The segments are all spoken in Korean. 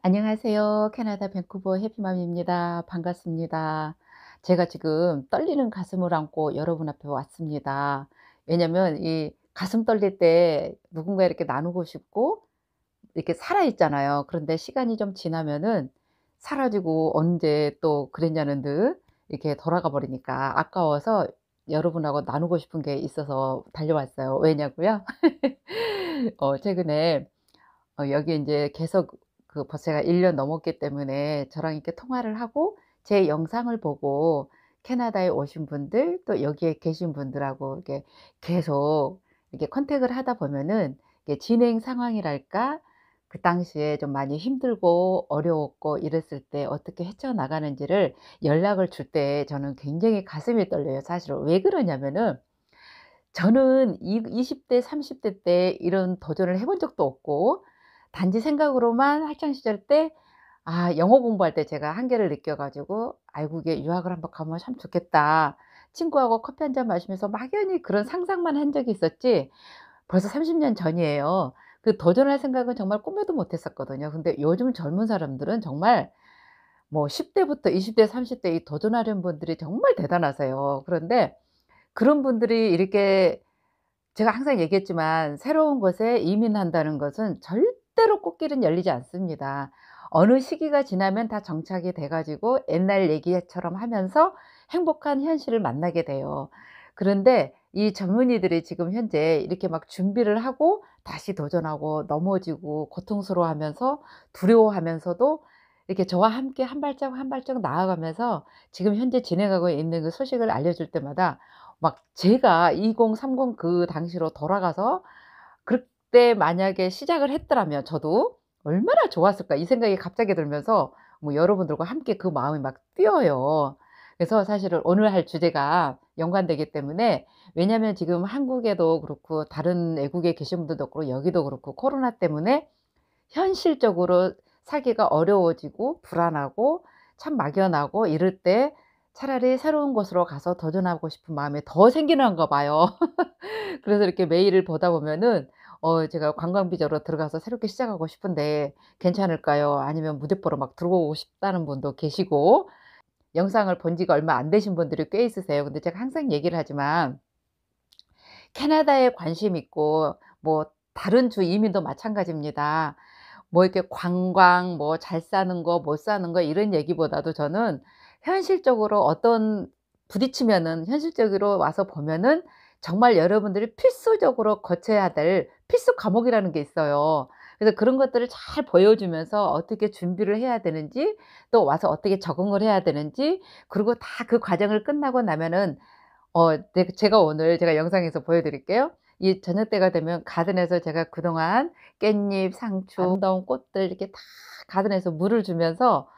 안녕하세요. 캐나다 밴쿠버 해피맘입니다. 반갑습니다. 제가 지금 떨리는 가슴을 안고 여러분 앞에 왔습니다. 왜냐면 이 가슴 떨릴 때 누군가 이렇게 나누고 싶고 이렇게 살아 있잖아요. 그런데 시간이 좀 지나면은 사라지고 언제 또 그랬냐는 듯 이렇게 돌아가 버리니까 아까워서 여러분하고 나누고 싶은 게 있어서 달려왔어요. 왜냐고요? 최근에 여기 인제 계속 벌써 제가 1년 넘었기 때문에 저랑 이렇게 통화를 하고 제 영상을 보고 캐나다에 오신 분들 또 여기에 계신 분들하고 이렇게 계속 이렇게 컨택을 하다 보면은 이게 진행 상황이랄까 그 당시에 좀 많이 힘들고 어려웠고 이랬을 때 어떻게 헤쳐나가는지를 연락을 줄 때 저는 굉장히 가슴이 떨려요 사실은. 왜 그러냐면은 저는 이 20대 30대 때 이런 도전을 해본 적도 없고 단지 생각으로만 학창 시절 때 영어 공부할 때 제가 한계를 느껴 가지고 '아이고에 유학을 한번 가 보면 참 좋겠다.' 친구하고 커피 한 잔 마시면서 막연히 그런 상상만 한 적이 있었지 벌써 30년 전이에요. 그 도전할 생각은 정말 꿈에도 못 했었거든요. 근데 요즘 젊은 사람들은 정말 뭐 10 대부터 20대 30대 이 도전하려는 분들이 정말 대단하세요. 그런데 그런 분들이 이렇게 제가 항상 얘기했지만 새로운 곳에 이민한다는 것은 절대로 꽃길은 열리지 않습니다. 어느 시기가 지나면 다 정착이 돼 가지고 옛날 얘기처럼 하면서 행복한 현실을 만나게 돼요. 그런데 이 젊은이들이 지금 현재 이렇게 막 준비를 하고 다시 도전하고 넘어지고 고통스러워하면서 두려워하면서도 이렇게 저와 함께 한 발짝 한 발짝 나아가면서 지금 현재 진행하고 있는 그 소식을 알려줄 때마다 막 제가 2030 그 당시로 돌아가서 그때 만약에 시작을 했더라면 저도 '얼마나 좋았을까.' 이 생각이 갑자기 들면서 뭐 여러분들과 함께 그 마음이 막 뛰어요. 그래서 사실은 오늘 할 주제가 연관되기 때문에 왜냐하면 지금 한국에도 그렇고 다른 외국에 계신 분들도 그렇고 여기도 그렇고 코로나 때문에 현실적으로 살기가 어려워지고 불안하고 참 막연하고 이럴 때 차라리 새로운 곳으로 가서 도전하고 싶은 마음이 더 생기는가 봐요. 그래서 이렇게 메일을 보다 보면은 제가 관광 비자로 들어가서 새롭게 시작하고 싶은데 괜찮을까요? 아니면 무대포로 막 들어오고 싶다는 분도 계시고 영상을 본 지가 얼마 안 되신 분들이 꽤 있으세요. 근데 제가 항상 얘기를 하지만 캐나다에 관심 있고 뭐 다른 주 이민도 마찬가지입니다. 뭐 이렇게 관광 뭐 잘 사는 거 못 사는 거 이런 얘기보다도 저는 현실적으로 어떤 부딪히면은 현실적으로 와서 보면은 정말 여러분들이 필수적으로 거쳐야 될 필수 과목이라는 게 있어요. 그래서 그런 것들을 잘 보여주면서 어떻게 준비를 해야 되는지 또 와서 어떻게 적응을 해야 되는지 그리고 다 그 과정을 끝나고 나면은 제가 오늘 제가 영상에서 보여 드릴게요. 이 저녁 때가 되면 가든에서 제가 그동안 깻잎, 상추, 아름다운 꽃들 이렇게 다 가든에서 물을 주면서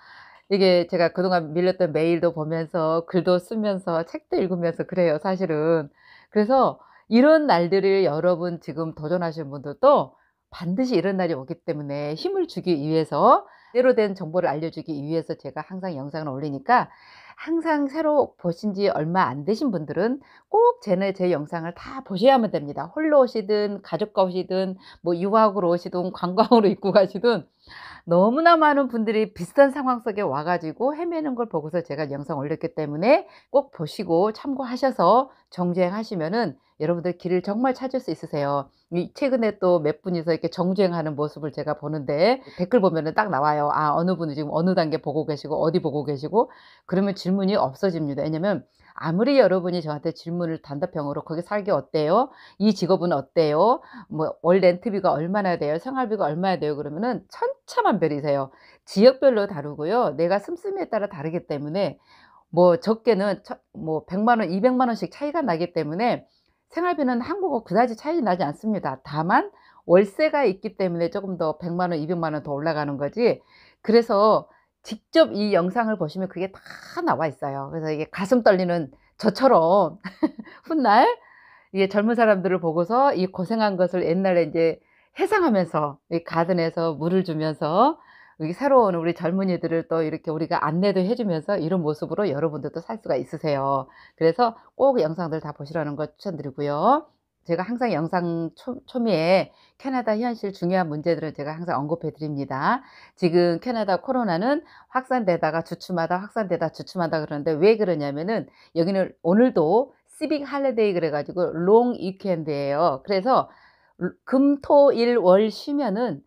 이게 제가 그동안 밀렸던 메일도 보면서 글도 쓰면서 책도 읽으면서 그래요 사실은. 그래서 이런 날들을 여러분 지금 도전하시는 분들도 반드시 이런 날이 오기 때문에 힘을 주기 위해서 제대로 된 정보를 알려주기 위해서 제가 항상 영상을 올리니까 항상 새로 보신 지 얼마 안 되신 분들은 꼭 제 영상을 다 보셔야만 됩니다. 홀로 오시든 가족과 오시든 뭐 유학으로 오시든 관광으로 입고 가시든 너무나 많은 분들이 비슷한 상황 속에 와 가지고 헤매는 걸 보고서 제가 영상 올렸기 때문에 꼭 보시고 참고하셔서 정주행하시면은 여러분들 길을 정말 찾을 수 있으세요. 이 최근에 또 몇 분이서 이렇게 정주행하는 모습을 제가 보는데 댓글 보면은 딱 나와요. 어느 분이 지금 어느 단계 보고 계시고 어디 보고 계시고 그러면 질문이 없어집니다. 왜냐면 아무리 여러분이 저한테 질문을 단답형으로 "거기 살기 어때요? 이 직업은 어때요? 뭐 월 렌트비가 얼마나 돼요? 생활비가 얼마나 돼요?" 그러면은 천차만별이세요. 지역별로 다르고요. 내가 씀씀이에 따라 다르기 때문에 뭐 적게는 뭐 1 0 0 원, 200만 원씩 차이가 나기 때문에 생활비는 한국하고 그다지 차이 나지 않습니다. 다만 월세가 있기 때문에 쪼금 더 1 0 0만 원, 200만 원 더 올라가는 거지 그래서 직접 이 영상을 보시면 그게 다 나와 있어요. 그래서 이게 가슴 떨리는 저처럼 훗날 이게 젊은 사람들을 보고서 이 고생한 것을 옛날에 인제 회상하면서 이 가든에서 물을 주면서 여기 새로운 우리 젊은이들을 또 이렇게 우리가 안내도 해 주면서 이런 모습으로 여러분들도 살 수가 있으세요. 그래서 꼭 영상들 다 보시라는 거 추천드리고요. 제가 항상 영상 초미에 캐나다 현실 중요한 문제들을 제가 항상 언급해 드립니다. 지금 캐나다 코로나는 확산되다가 주춤하다 확산되다 주춤하다 그러는데 왜 그러냐면은 여기는 오늘도 시빅 할리데이 그래 가지고 롱 위켄드예요. 그래서 금, 토, 일, 월 쉬면은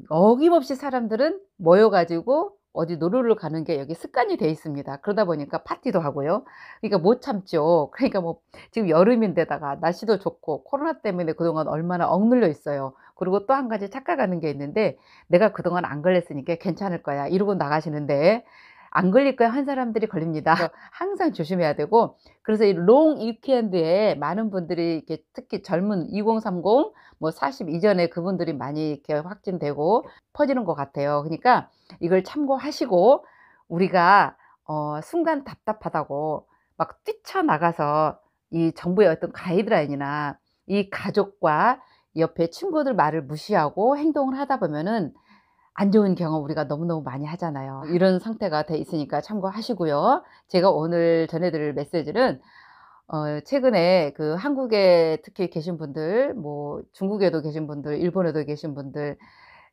어김없이 사람들은 모여 가지고 어디 놀러를 가는 게 여기 습관이 돼 있습니다. 그러다 보니까 파티도 하고요. 그러니까 못 참죠. 그러니까 뭐 지금 여름인데다가 날씨도 좋고 코로나 때문에 그동안 얼마나 억눌려 있어요. 그리고 또 한 가지 착각하는 게 있는데 '내가 그동안 안 걸렸으니까 괜찮을 거야.' 이러고 나가시는데 안 걸릴 거야 한 사람들이 걸립니다. 그래서 항상 조심해야 되고, 그래서 이 롱 위켄드에 많은 분들이 이렇게 특히 젊은 2030 뭐 40 이전에 그분들이 많이 이렇게 확진되고 퍼지는 것 같아요. 그러니까 이걸 참고하시고 우리가 순간 답답하다고 막 뛰쳐나가서 이 정부의 어떤 가이드라인이나 이 가족과 옆에 친구들 말을 무시하고 행동을 하다 보면은 안 좋은 경험 우리가 너무너무 많이 하잖아요. 이런 상태가 돼 있으니까 참고하시고요. 제가 오늘 전해 드릴 메시지는 최근에 그 한국에 특히 계신 분들, 뭐 중국에도 계신 분들, 일본에도 계신 분들,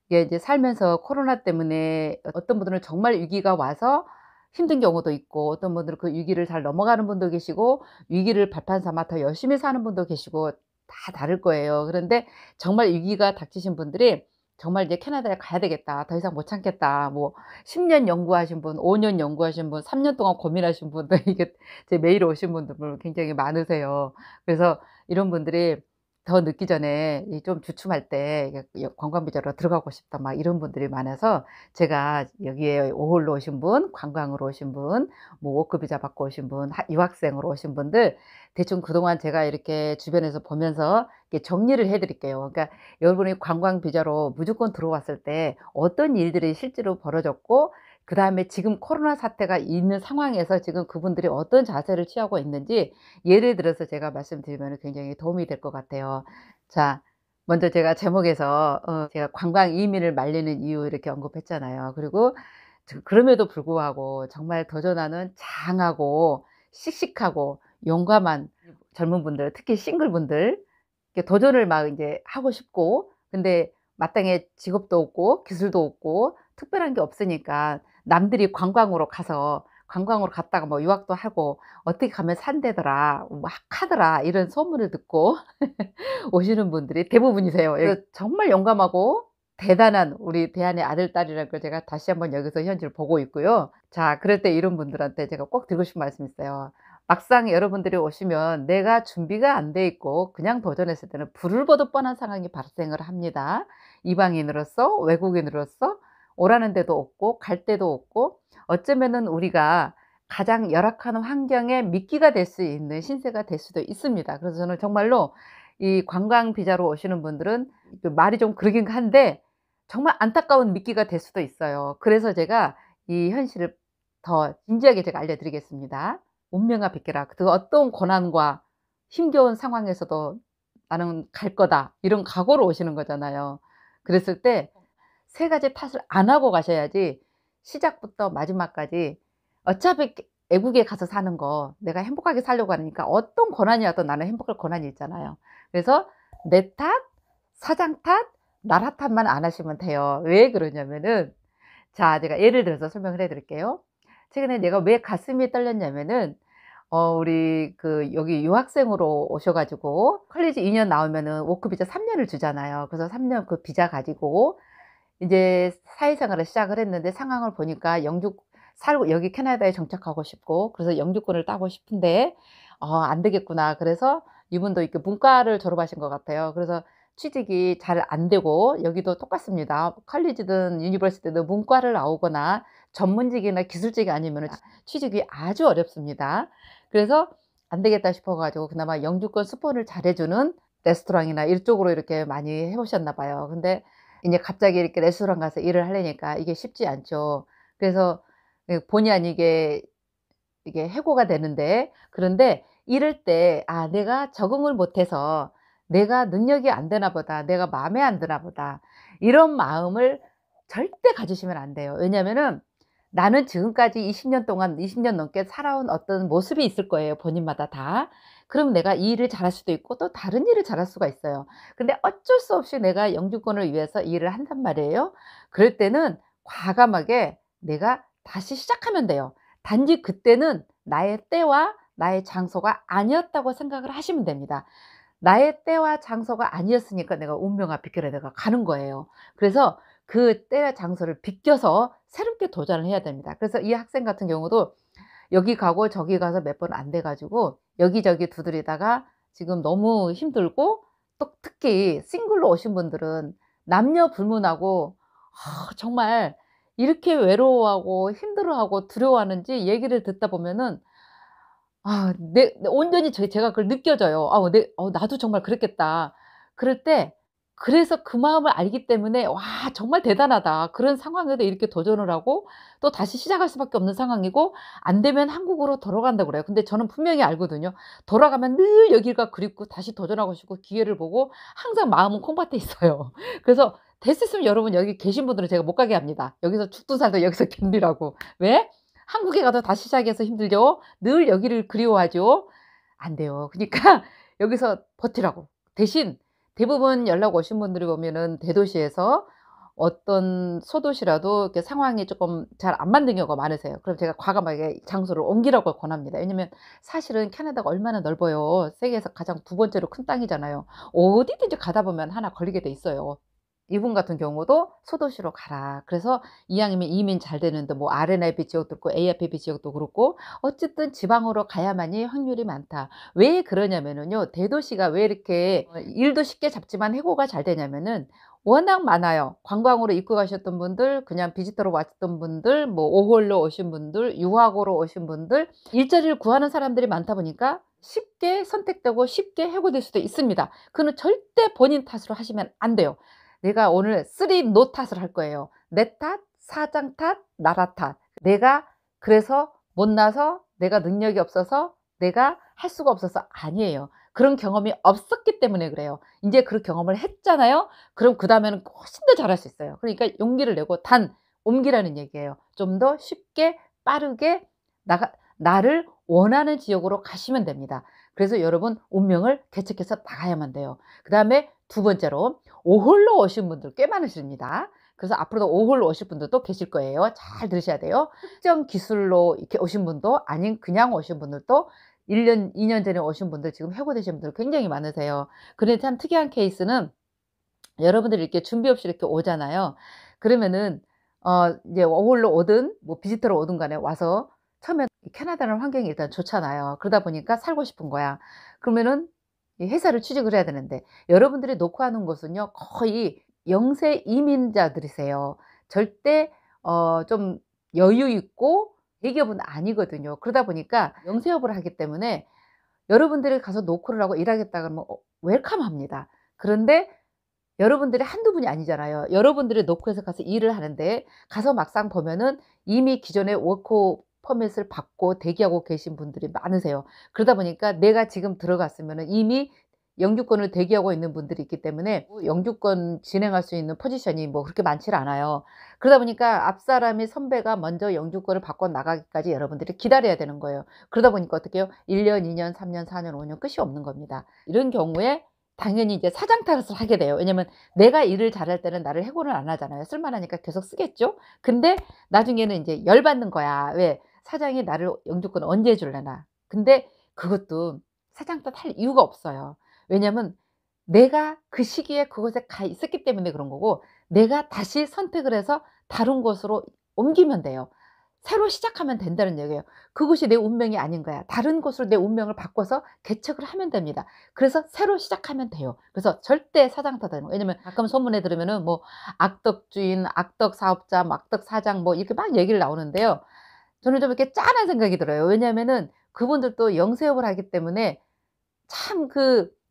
이게 이제 살면서 코로나 때문에 어떤 분들은 정말 위기가 와서 힘든 경우도 있고, 어떤 분들은 그 위기를 잘 넘어가는 분도 계시고, 위기를 발판 삼아 더 열심히 사는 분도 계시고, 다 다를 거예요. 그런데 정말 위기가 닥치신 분들이 정말 이제 '캐나다에 가야 되겠다. 더 이상 못 참겠다.' 뭐 10년 연구하신 분, 5년 연구하신 분, 3년 동안 고민하신 분들 이게 제 메일에 오신 분들 굉장히 많으세요. 그래서 이런 분들이 더 늦기 전에 이 좀 주춤할 때 이게 관광 비자로 들어가고 싶다 막 이런 분들이 많아서 제가 여기에 오홀로 오신 분, 관광으로 오신 분, 뭐 워크 비자 받고 오신 분, 유학생으로 오신 분들 대충 그동안 제가 이렇게 주변에서 보면서 이렇게 정리를 해 드릴게요. 그러니까 여러분이 관광 비자로 무조건 들어왔을 때 어떤 일들이 실제로 벌어졌고, 그다음에 지금 코로나 사태가 있는 상황에서 지금 그분들이 어떤 자세를 취하고 있는지 예를 들어서 제가 말씀드리면은 굉장히 도움이 될 것 같아요. 자, 먼저 제가 제목에서 제가 관광 이민을 말리는 이유 이렇게 언급했잖아요. 그리고 그럼에도 불구하고 정말 도전하는 장하고 씩씩하고 용감한 젊은 분들, 특히 싱글분들, 이렇게 도전을 막 인제 하고 싶고, 근데 마땅히 직업도 없고 기술도 없고 특별한 게 없으니까 남들이 관광으로 갔다가 뭐 유학도 하고 "어떻게 가면 산대더라. 뭐 악하더라." 이런 소문을 듣고 오시는 분들이 대부분이세요. 그래서 정말 용감하고 대단한 우리 대한의 아들, 딸이라는 걸 제가 다시 한번 여기서 현지를 보고 있고요. 자, 그럴 때 이런 분들한테 제가 꼭 드리고 싶은 말씀이 있어요. 막상 여러분들이 오시면 내가 준비가 안 돼 있고 그냥 도전했을 때는 불을 보듯 뻔한 상황이 발생을 합니다. 이방인으로서, 외국인으로서 오라는 데도 없고 갈 데도 없고, 어쩌면은 우리가 가장 열악한 환경에 미끼가 될 수 있는 신세가 될 수도 있습니다. 그래서 저는 정말로 이 관광 비자로 오시는 분들은 그 말이 좀 그러긴 한데 정말 안타까운 미끼가 될 수도 있어요. 그래서 제가 이 현실을 더 진지하게 제가 알려 드리겠습니다. "운명아 비켜라." 그 어떤 고난과 힘겨운 상황에서도 '나는 갈 거다.' 이런 각오로 오시는 거잖아요. 그랬을 때 세 가지 탓을 안 하고 가셔야지 시작부터 마지막까지 어차피 외국에 가서 사는 거 내가 행복하게 살려고 하니까 어떤 고난이 와도 나는 행복할 고난이 있잖아요. 그래서 내 탓, 사장 탓, 나라 탓만 안 하시면 돼요. 왜 그러냐면은, 자, 제가 예를 들어서 설명을 해 드릴게요. 최근에 내가 왜 가슴이 떨렸냐면은 우리 그 여기 유학생으로 오셔 가지고 컬리지 2년 나오면은 워크 비자 3 년을 주잖아요. 그래서 3년 그 비자 가지고 인제 사회생활을 시작을 했는데 상황을 보니까 영주 살고 여기 캐나다에 정착하고 싶고, 그래서 영주권을 따고 싶은데 안 되겠구나. 그래서 이분도 이렇게 문과를 졸업하신 것 같아요. 그래서 취직이 잘 안 되고, 여기도 똑같습니다. 컬리지든 유니버시티든 문과를 나오거나 전문직이나 기술직이 아니면은 취직이 아주 어렵습니다. 그래서 안 되겠다 싶어 가지고 그나마 영주권 스폰을 잘해 주는 레스토랑이나 이쪽으로 이렇게 많이 해 보셨나 봐요. 근데 인제 갑자기 이렇게 레스토랑 가서 일을 하려니까 이게 쉽지 않죠. 그래서 본의 아니게 이게 해고가 되는데, 그런데 이럴 때 '아 내가 적응을 못해서 내가 능력이 안 되나 보다. 내가 마음에 안 드나 보다.' 이런 마음을 절대 가지시면 안 돼요. 왜냐하면은 나는 지금까지 20년 동안 20년 넘게 살아온 어떤 모습이 있을 거예요, 본인마다 다. 그럼 내가 이 일을 잘할 수도 있고 또 다른 일을 잘할 수가 있어요. 근데 어쩔 수 없이 내가 영주권을 위해서 이 일을 한단 말이에요. 그럴 때는 과감하게 내가 다시 시작하면 돼요. 단지 그때는 나의 때와 나의 장소가 아니었다고 생각을 하시면 됩니다. 나의 때와 장소가 아니었으니까 내가 운명아 비켜라 내가 가는 거예요. 그래서 그 때와 장소를 비껴서 새롭게 도전을 해야 됩니다. 그래서 이 학생 같은 경우도 여기 가고 저기 가서 몇 번 안 돼 가지고 여기저기 두드리다가 지금 너무 힘들고, 또 특히 싱글로 오신 분들은 남녀 불문하고 정말 이렇게 외로워하고 힘들어하고 두려워하는지 얘기를 듣다 보면은 온전히 제가 그걸 느껴져요. '나도 정말 그랬겠다.' 그럴 때, 그래서 그 마음을 알기 때문에 '와 정말 대단하다.' 그런 상황에도 이렇게 도전을 하고 또 다시 시작할 수밖에 없는 상황이고, 안 되면 한국으로 돌아간다고 그래요. 근데 저는 분명히 알거든요. 돌아가면 늘 여기가 그립고 다시 도전하고 싶고 기회를 보고 항상 마음은 콩밭에 있어요. 그래서 됐었으면 여러분 여기 계신 분들은 제가 못 가게 합니다. 여기서 죽든 살든 여기서 견디라고. 왜? 한국에 가도 다시 시작해서 힘들죠. 늘 여기를 그리워하죠. 안 돼요. 그니까 여기서 버티라고. 대신 대부분 연락 오신 분들이 보면은 대도시에서 어떤 소도시라도 이렇게 상황이 쪼끔 잘 안 맞는 경우가 많으세요. 그럼 제가 과감하게 장소를 옮기라고 권합니다. 왜냐면 사실은 캐나다가 얼마나 넓어요. 세계에서 가장 두 번째로 큰 땅이잖아요. 어디든지 가다 보면 하나 걸리게 돼 있어요. 이분 같은 경우도 "소도시로 가라." 그래서 이왕이면 이민 잘 되는데 뭐 RNIB 지역도 있고 ARPB 지역도 그렇고 어쨌든 "지방으로 가야만이 확률이 많다." 왜 그러냐면은요. 대도시가 왜 이렇게 일도 쉽게 잡지만 해고가 잘 되냐면은 워낙 많아요. 관광으로 입고 가셨던 분들, 그냥 비지터로 왔던 분들, 뭐 오홀로 오신 분들, 유학으로 오신 분들, 일자리를 구하는 사람들이 많다 보니까 쉽게 선택되고 쉽게 해고될 수도 있습니다. 그거는 절대 본인 탓으로 하시면 안 돼요. 내가 오늘 3 노 탓을 할 거예요. 내 탓, 사장 탓, 나라 탓. 내가 그래서 못나서, 내가 능력이 없어서, 내가 할 수가 없어서 아니에요. 그런 경험이 없었기 때문에 그래요. 인제 그 경험을 했잖아요. 그럼 그다음에는 훨씬 더 잘할 수 있어요. 그러니까 용기를 내고 단 옮기라는 얘기예요. 좀 더 쉽게 빠르게 나를 원하는 지역으로 가시면 됩니다. 그래서 여러분 운명을 개척해서 나가야만 돼요. 그다음에 두 번째로 오홀로 오신 분들 꽤 많으십니다. 그래서 앞으로도 오홀로 오실 분들도 계실 거예요. 잘 들으셔야 돼요. 특정 기술로 이렇게 오신 분도 아닌 그냥 오신 분들도 1 년, 2년 전에 오신 분들 지금 해고되신 분들 굉장히 많으세요. 근데 참 특이한 케이스는 여러분들이 이렇게 준비 없이 이렇게 오잖아요. 그러면은 이제 워홀로 오든 뭐 비지터로 오든 간에 와서 처음에 캐나다는 환경이 일단 좋잖아요. 그러다 보니까 살고 싶은 거야. 그러면은 이 회사를 취직을 해야 되는데, 여러분들이 놓고 하는 곳은요 거의 영세 이민자들이세요. 절대 좀 여유 있고 대기업은 아니거든요. 그러다 보니까 영세업을 하기 때문에 여러분들이 가서 노크를 하고 일하겠다 그러면 웰컴합니다. 그런데 여러분들이 한두 분이 아니잖아요. 여러분들이 노크해서 가서 일을 하는데 가서 막상 보면은 이미 기존에 워크 퍼밋을 받고 대기하고 계신 분들이 많으세요. 그러다 보니까 내가 지금 들어갔으면은 이미 영주권을 대기하고 있는 분들이 있기 때문에 영주권 진행할 수 있는 포지션이 뭐 그렇게 많지를 않아요. 그러다 보니까 앞사람이 선배가 먼저 영주권을 받고 나가기까지 여러분들이 기다려야 되는 거예요. 그러다 보니까 어떻게 해요? 1 년, 2 년, 3 년, 4 년, 5년 끝이 없는 겁니다. 이런 경우에 당연히 이제 사장 탓을 하게 돼요. 왜냐면 내가 일을 잘할 때는 나를 해고를 안 하잖아요. 쓸 만하니까 계속 쓰겠죠. 근데 나중에는 인제 열받는 거야. 왜? 사장이 나를 영주권 언제 줄래나. 근데 그것도 사장 탓할 이유가 없어요. 왜냐면 내가 그 시기에 그곳에 가 있었기 때문에 그런 거고, 내가 다시 선택을 해서 다른 곳으로 옮기면 돼요. 새로 시작하면 된다는 얘기예요. 그곳이 내 운명이 아닌 거야. 다른 곳으로 내 운명을 바꿔서 개척을 하면 됩니다. 그래서 새로 시작하면 돼요. 그래서 절대 사장 탓하는 거예요. 왜냐면 가끔 소문에 들으면은 뭐 악덕 주인, 악덕 사업자, 뭐 악덕 사장 뭐 이렇게 막 얘기를 나오는데요. 저는 좀 이렇게 짠한 생각이 들어요. 왜냐하면은 그분들도 영세업을 하기 때문에 참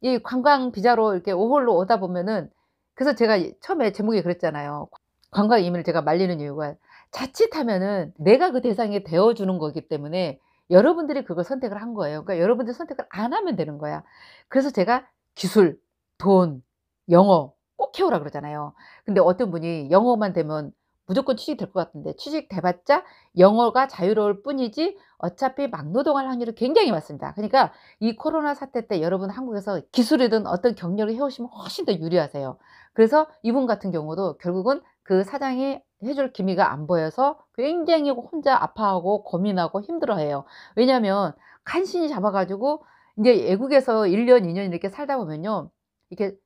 이 관광 비자로 이렇게 오홀로 오다 보면은, 그래서 제가 처음에 제목에 그랬잖아요. 관광 이민을 제가 말리는 이유가 자칫하면은 내가 그 대상이 되어 주는 거기 때문에 여러분들이 그걸 선택을 한 거예요. 그러니까 여러분들이 선택을 안 하면 되는 거야. 그래서 제가 기술, 돈, 영어 꼭 해오라 그러잖아요. 근데 어떤 분이 영어만 되면 무조건 취직될 것 같은데 취직돼 봤자 영어가 자유로울 뿐이지 어차피 막노동할 확률이 굉장히 많습니다. 그러니까 이 코로나 사태 때 여러분 한국에서 기술이든 어떤 경력을 해 오시면 훨씬 더 유리하세요. 그래서 이분 같은 경우도 결국은 그 사장이 해줄 기미가 안 보여서 굉장히 혼자 아파하고 고민하고 힘들어해요. 왜냐하면 간신히 잡아 가지고 인제 외국에서 1 년, 2년 이렇게 살다 보면요. 이게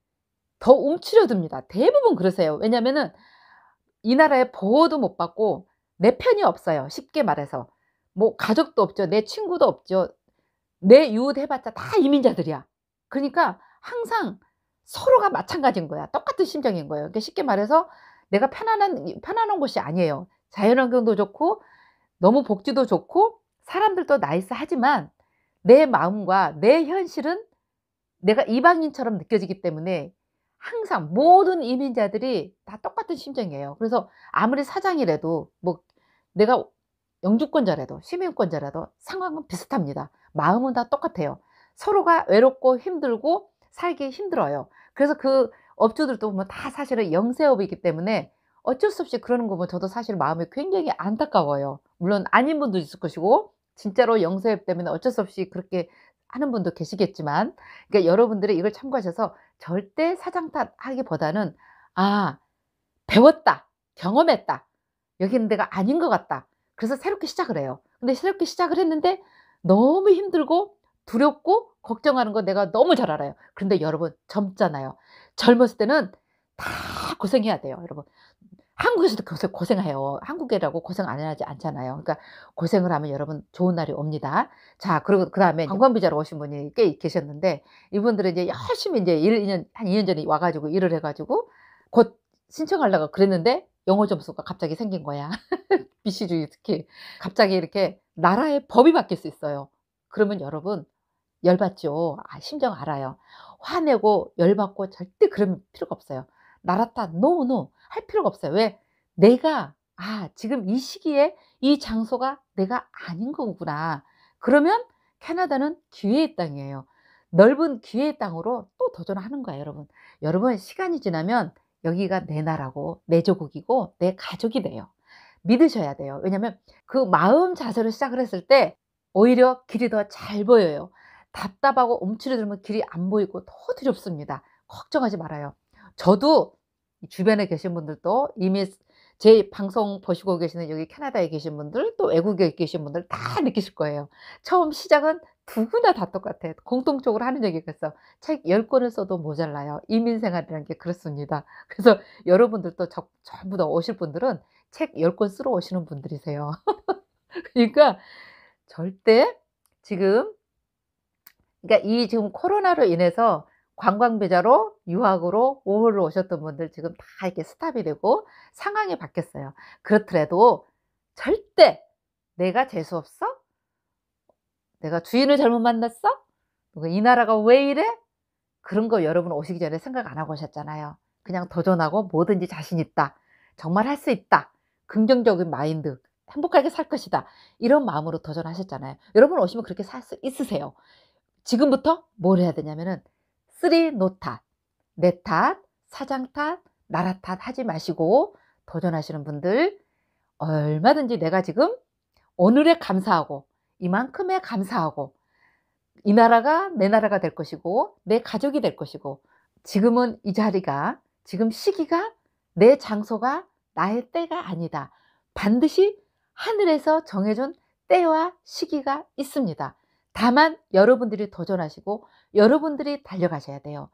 더 움츠려듭니다. 대부분 그러세요. 왜냐하면은 이 나라의 보호도 못 받고 내 편이 없어요, 쉽게 말해서. 뭐 가족도 없죠. 내 친구도 없죠. 내 이웃 해 봤자 다 이민자들이야. 그러니까 항상 서로가 마찬가지인 거야. 똑같은 심정인 거예요. 그러니까 쉽게 말해서 내가 편안한 곳이 아니에요. 자연환경도 좋고 너무 복지도 좋고 사람들도 나이스하지만 내 마음과 내 현실은 내가 이방인처럼 느껴지기 때문에 항상 모든 이민자들이 다 똑같은 심정이에요. 그래서 아무리 사장이라도 뭐 내가 영주권자라도 시민권자라도 상황은 비슷합니다. 마음은 다 똑같아요. 서로가 외롭고 힘들고 살기 힘들어요. 그래서 그 업주들도 보면 다 사실은 영세업이기 때문에 어쩔 수 없이 그러는 거 보면 저도 사실 마음이 굉장히 안타까워요. 물론 아닌 분도 있을 것이고 진짜로 영세업 때문에 어쩔 수 없이 그렇게 하는 분도 계시겠지만 그러니까 여러분들이 이걸 참고하셔서 절대 사장 탓하기보다는 '아 배웠다. 경험했다. 여기는 내가 아닌 것 같다.' 그래서 새롭게 시작을 해요. 근데 새롭게 시작을 했는데 너무 힘들고 두렵고 걱정하는 거 내가 너무 잘 알아요. 그런데 여러분 젊잖아요. 젊었을 때는 다 고생해야 돼요 여러분. 한국에서도 고생해요. 한국이라고 고생 안 하지 않잖아요. 그러니까 고생을 하면 여러분 좋은 날이 옵니다. 자 그리고 그다음에 관광 비자로 오신 분이 꽤 계셨는데 이분들은 이제 열심히 인제 1-2 년 한 2년 전에 와 가지고 일을 해 가지고 곧 신청하려고 그랬는데 영어 점수가 갑자기 생긴 거야. BC주의 특히. 갑자기 이렇게 나라의 법이 바뀔 수 있어요. 그러면 여러분 열받죠. 아 심정 알아요. 화내고 열받고 절대 그럴 필요가 없어요. 나라 탓 노, 노 할 필요가 없어요. 왜? 내가 지금 이 시기에 이 장소가 내가 아닌 거구나. 그러면 캐나다는 기회의 땅이에요. 넓은 기회의 땅으로 또 도전하는 거예요 여러분. 여러분 시간이 지나면 여기가 내 나라고 내 조국이고 내 가족이 돼요. 믿으셔야 돼요. 왜냐하면 그 마음 자세로 시작을 했을 때 오히려 길이 더 잘 보여요. 답답하고 움츠러들면 길이 안 보이고 더 두렵습니다. 걱정하지 말아요. 저도 주변에 계신 분들도 이미 제 방송 보시고 계시는 여기 캐나다에 계신 분들 또 외국에 계신 분들 다 느끼실 거예요. 처음 시작은 누구나 다 똑같아요. 공통적으로 하는 얘기가 있어요. 책 10 권을 써도 모자라요. 이민 생활이라는 게 그렇습니다. 그래서 여러분들도 전부 다 오실 분들은 책 10권 쓰러 오시는 분들이세요. 그러니까 절대 지금 그러니까 이 지금 코로나로 인해서 관광 비자로 유학으로 오호를 오셨던 분들 지금 다 이렇게 스탑이 되고 상황이 바뀌었어요. 그렇더라도 절대 '내가 재수 없어? 내가 주인을 잘못 만났어? 이 나라가 왜 이래?' 그런 거 여러분 오시기 전에 생각 안 하고 오셨잖아요. 그냥 도전하고 '뭐든지 자신 있다. 정말 할 수 있다. 긍정적인 마인드. 행복하게 살 것이다.' 이런 마음으로 도전하셨잖아요. 여러분 오시면 그렇게 살 수 있으세요. 지금부터 뭘 해야 되냐면은 쓰리 노 탓, 내 탓, 사장 탓, 나라 탓 하지 마시고 도전하시는 분들 얼마든지 내가 지금 오늘에 감사하고 이만큼에 감사하고 이 나라가 내 나라가 될 것이고 내 가족이 될 것이고 지금은 이 자리가 지금 시기가 내 장소가 나의 때가 아니다. 반드시 하늘에서 정해 준 때와 시기가 있습니다. 다만 여러분들이 도전하시고 여러분들이 달려가셔야 돼요.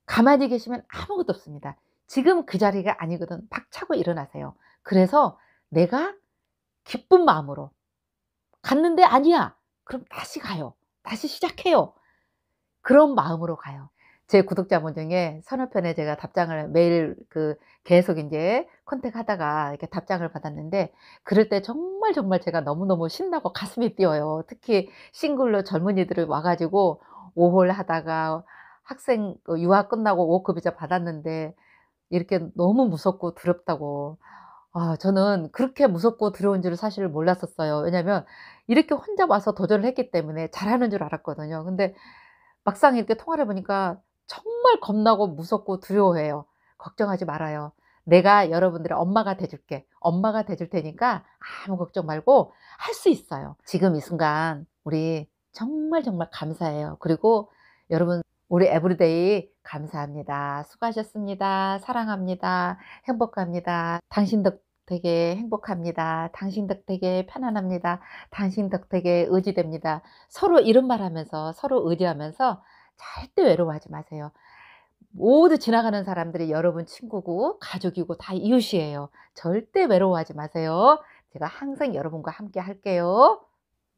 가만히 계시면 아무것도 없습니다. 지금 그 자리가 아니거든 박차고 일어나세요. 그래서 내가 기쁜 마음으로 갔는데 아니야. 그럼 다시 가요. 다시 시작해요. 그런 마음으로 가요. 제 구독자분 중에 서너 편에 제가 답장을 매일 계속 인제 컨택하다가 이렇게 답장을 받았는데 그럴 때 정말, 정말 제가 너무너무 신나고 가슴이 뛰어요. 특히 싱글로 젊은이들이 와 가지고 5홀 하다가 학생 유학 끝나고 워크 비자 받았는데 이렇게 너무 무섭고 두렵다고. 저는 그렇게 무섭고 두려운 줄을 사실 몰랐었어요. 왜냐하면 이렇게 혼자 와서 도전을 했기 때문에 잘하는 줄 알았거든요. 근데 막상 이렇게 통화를 해 보니까 정말 겁나고 무섭고 두려워해요. 걱정하지 말아요. 내가 여러분들의 엄마가 돼 줄게. 엄마가 돼줄 테니까 아무 걱정 말고 할 수 있어요. 지금 이 순간 우리 정말 정말 감사해요. 그리고 여러분 우리 에브리데이 감사합니다. 수고하셨습니다. 사랑합니다. 행복합니다. 당신 덕 되게 행복합니다. 당신 덕 되게 편안합니다. 당신 덕 되게 의지됩니다. 서로 이런 말하면서 서로 의지하면서 절대 외로워하지 마세요. 모두 지나가는 사람들이 여러분 친구고 가족이고 다 이웃이에요. 절대 외로워하지 마세요. 제가 항상 여러분과 함께 할게요.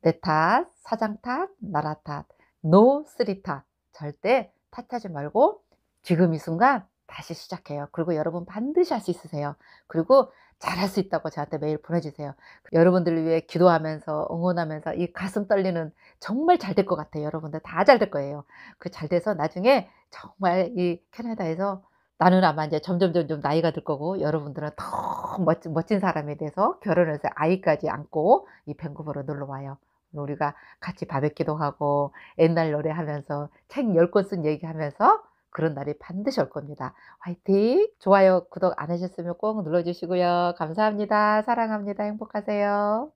내 탓, 사장 탓, 나라 탓. 노 쓰리 탓. 절대 탓하지 말고 지금 이 순간 다시 시작해요. 그리고 여러분 반드시 할 수 있으세요. 그리고 잘할 수 있다고 저한테 메일 보내주세요. 여러분들을 위해 기도하면서 응원하면서 이 가슴 떨리는 정말 잘 될 것 같아요. 여러분들 다 잘 될 거예요. 그 잘 돼서 나중에 정말 이 캐나다에서 나는 아마 이제 점점 나이가 들 거고 여러분들은 더 멋진 사람이 돼서 결혼해서 아이까지 안고 이 밴쿠버로 놀러 와요. 우리가 같이 바베큐도 하고 옛날 노래하면서 책 10권 쓴 얘기하면서 그런 날이 반드시 올 겁니다. 화이팅! 좋아요, 구독 안 하셨으면 꼭 눌러 주시고요. 감사합니다. 사랑합니다. 행복하세요.